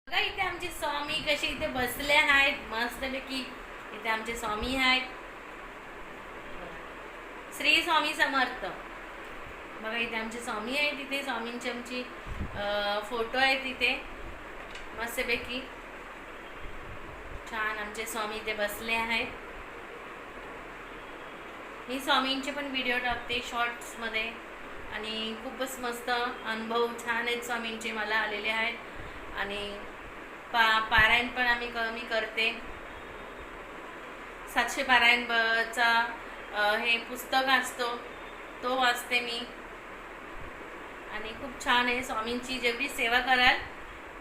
बघा इथे आमचे स्वामी कसे इथे बसले आहेत मस्तपैकी. इथे आमचे स्वामी आहेत. श्री स्वामी समर्थ. बघा इथे आमचे स्वामी आहेत. इथे स्वामींची आमची फोटो आहेत इथे मस्तपैकी. छान आमचे स्वामी इथे बसले आहेत. मी स्वामींचे पण व्हिडिओ टाकते शॉर्ट्समध्ये आणि खूपच मस्त अनुभव छान आहेत स्वामींचे मला आलेले आहेत. आणि पारायण पण मी करते. 700 पारायण चा हे पुस्तक असतो तो वाचते मी. आणि खूप छान आहे. स्वामींची जेवढी सेवा कराल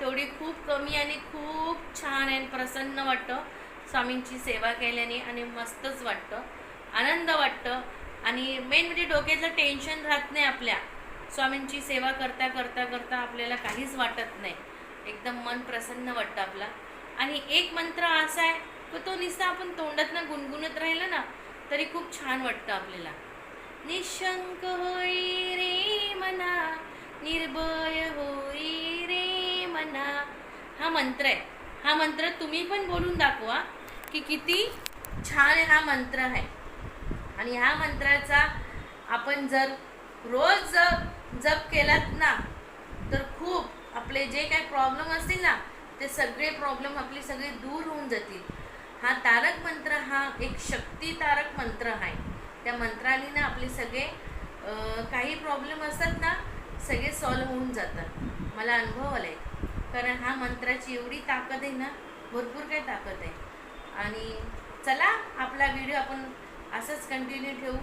तेवढी खूप कमी आणि खूप छान आहे. प्रसन्न वाटतं स्वामींची सेवा केल्याने आणि मस्तच वाटतं, आनंद वाटतं. आणि मेन म्हणजे डोक्याचं टेन्शन राहत नाही. आपल्या स्वामींची सेवा करता करता करता आपल्याला काहीच वाटत नाही. एकदम मन प्रसन्न वाटतं आपला. आणि एक मंत्र असा आहे की तो नुसता आपण तोंडातनं गुणगुणत राहिलं ना तरी खूप छान वाटतं आपल्याला. निशंक होई रे मना, निर्भय होई रे मना. हा मंत्र आहे. हा मंत्र तुम्ही पण बोलून दाखवा की किती छान हा मंत्र आहे. आणि ह्या मंत्राचा आपण जर रोज जप केलात ना तर खूप आपले जे काही प्रॉब्लेम असतील ना ते सगळे प्रॉब्लेम आपले सगळे दूर होऊन जातील. हा तारक मंत्र हा एक शक्ती तारक मंत्र आहे. त्या मंत्राने ना आपले सगळे काही प्रॉब्लेम असतात ना सगळे सॉल्व होऊन जातात. मला अनुभव आला आहे. कारण हा मंत्राची एवढी ताकद आहे ना, भरपूर काही ताकद आहे. आणि चला आपला व्हिडिओ आपण असंच कंटिन्यू ठेवू.